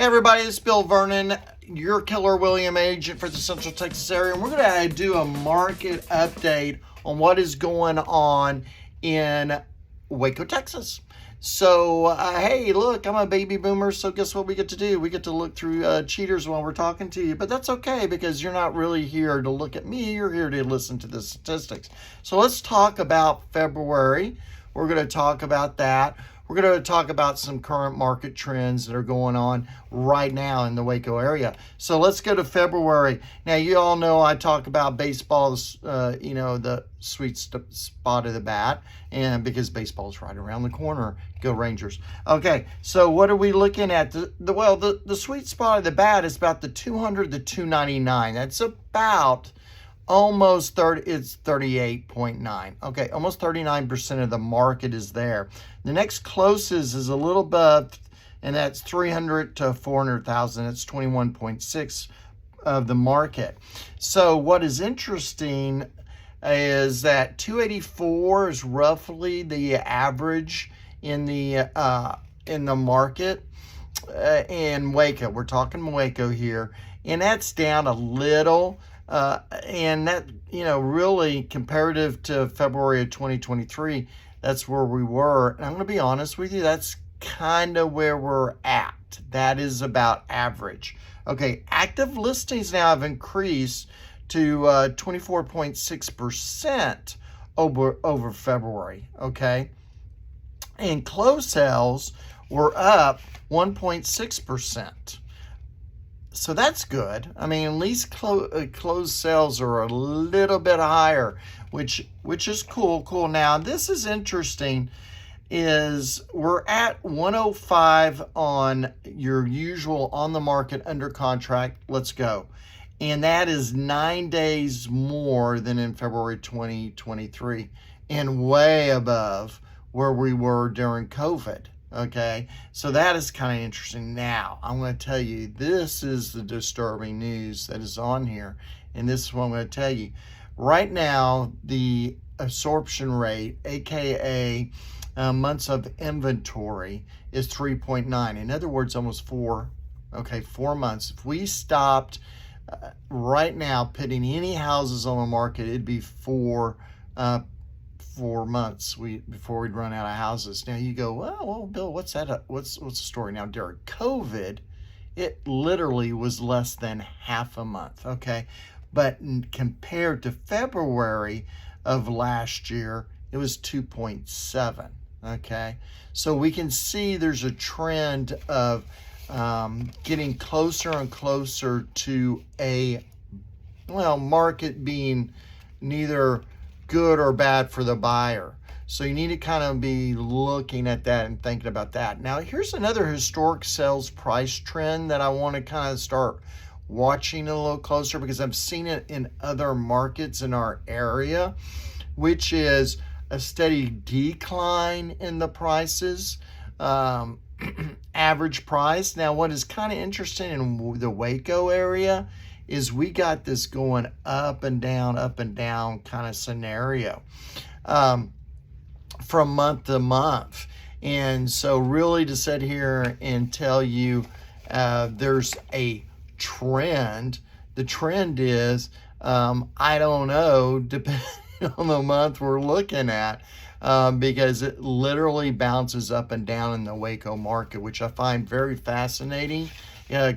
Hey everybody, it's Bill Vernon, your Keller Williams agent for the Central Texas area, and we're going to do a market update on what is going on in Waco, Texas. So, hey, look, I'm a baby boomer, so guess what we get to do? We get to look through cheaters while we're talking to you, but that's okay because you're not really here to look at me, you're here to listen to the statistics. So let's talk about February. We're going to talk about that. We're going to talk about some current market trends that are going on right now in the Waco area. So let's go to February. Now, you all know I talk about baseball, the sweet spot of the bat, and because baseball is right around the corner. Go Rangers. Okay, so what are we looking at? The sweet spot of the bat is about the 200 to 299. That's about almost 30, it's 38.9. Okay, almost 39% of the market is there. The next closest is a little above, and that's 300 to 400,000. It's 21.6 of the market. So what is interesting is that 284 is roughly the average in the market in Waco. We're talking Waco here, and that's down a little. And that, really comparative to February of 2023, that's where we were. And I'm going to be honest with you, that's kind of where we're at. That is about average. Okay, active listings now have increased to 24.6% over February, okay? And closed sales were up 1.6%. So that's good. I mean, at least closed sales are a little bit higher, which is cool. Now, this is interesting, is we're at 105 on your usual on the market under contract. Let's go. And that is 9 days more than in February 2023 and way above where we were during COVID. Okay, so that is kind of interesting. Now, I'm going to tell you, this is the disturbing news that is on here, and this is what I'm going to tell you. Right now, the absorption rate, aka months of inventory, is 3.9. In other words, almost 4 months. If we stopped right now putting any houses on the market, it'd be 4 months before we'd run out of houses. Now you go, well, Bill, what's that? What's the story? Now, during COVID, it literally was less than half a month, okay? But compared to February of last year, it was 2.7, okay? So we can see there's a trend of getting closer and closer to a, market being neither good or bad for the buyer. So you need to kind of be looking at that and thinking about that. Now, here's another historic sales price trend that I want to kind of start watching a little closer because I've seen it in other markets in our area, which is a steady decline in the prices, average price. Now, what is kind of interesting in the Waco area is we got this going up and down kind of scenario from month to month. And so really to sit here and tell you there's a trend, the trend is, I don't know, depending on the month we're looking at, because it literally bounces up and down in the Waco market, which I find very fascinating.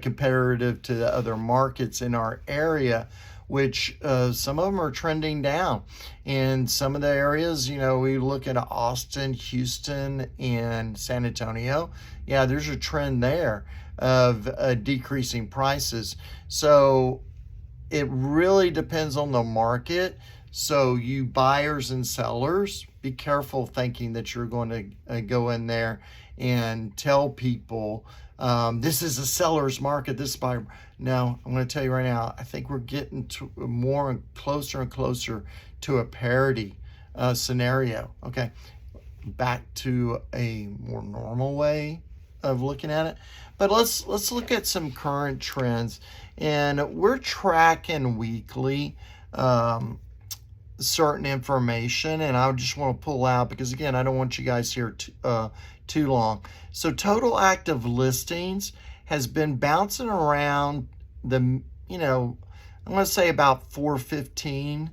Comparative to the other markets in our area, which some of them are trending down. In some of the areas, we look at Austin, Houston, and San Antonio. Yeah, there's a trend there of decreasing prices. So it really depends on the market. So you buyers and sellers, be careful thinking that you're going to go in there and tell people, this is a seller's market, this buyer. No, I'm going to tell you right now, I think we're getting to more and closer to a parity scenario. Okay, back to a more normal way of looking at it. But let's look at some current trends, and we're tracking weekly certain information, and I just want to pull out because again, I don't want you guys here too long. So total active listings has been bouncing around the, you know, I'm going to say about 415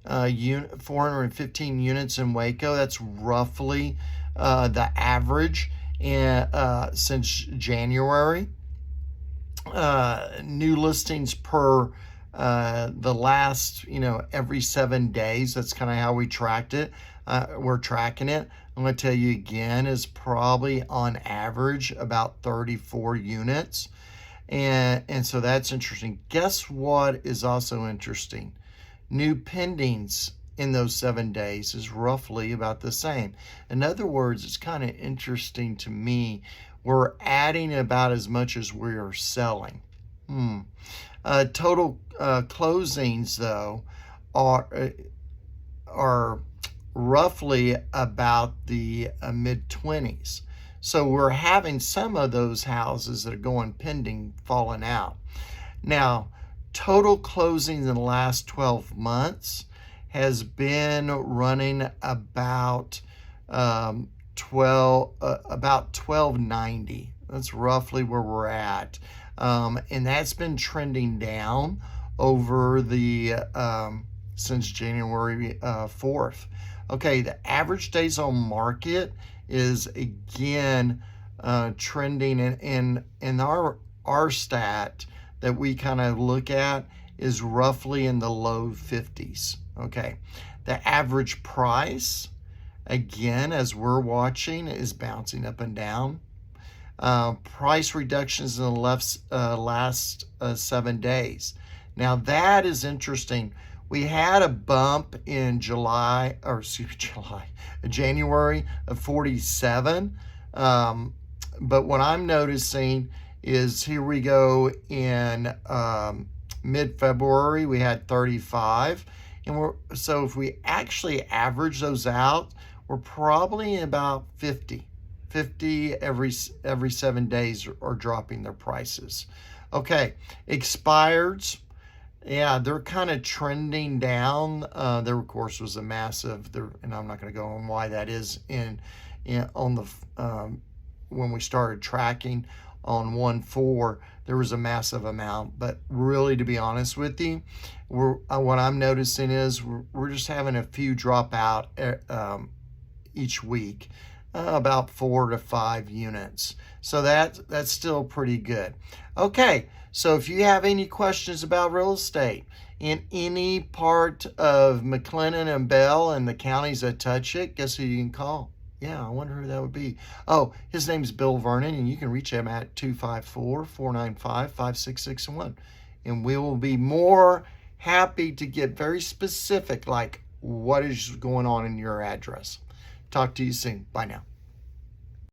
415 units in Waco. That's roughly the average since January. New listings per the last, every 7 days. That's kind of how we tracked it. We're tracking it. I'm going to tell you again, is probably on average about 34 units. And so that's interesting. Guess what is also interesting? New pendings in those 7 days is roughly about the same. In other words, it's kind of interesting to me. We're adding about as much as we are selling. Total closings, though, are roughly about the mid-20s. So we're having some of those houses that are going pending falling out. Now, total closings in the last 12 months has been running about 1290. That's roughly where we're at. And that's been trending down over the since January 4th. Okay, the average days on market is again trending in our stat that we kind of look at is roughly in the low 50s. Okay, the average price, again, as we're watching, is bouncing up and down. Price reductions in the last 7 days. Now that is interesting. We had a bump in January of 47. But what I'm noticing is here we go in mid-February, we had 35. And so if we actually average those out, we're probably about 50 every 7 days are dropping their prices. Okay, expireds. Yeah, they're kind of trending down. There, of course, was a massive, and I'm not going to go on why that is on the when we started tracking on 1/4, there was a massive amount. But really, to be honest with you, what I'm noticing is we're just having a few drop out each week, about 4 to 5 units. So that's still pretty good. Okay, so if you have any questions about real estate in any part of McLennan and Bell and the counties that touch it, guess who you can call? Yeah, I wonder who that would be. Oh, his name's Bill Vernon, and you can reach him at 254-495-5661. And we will be more happy to get very specific, like what is going on in your address. Talk to you soon. Bye now.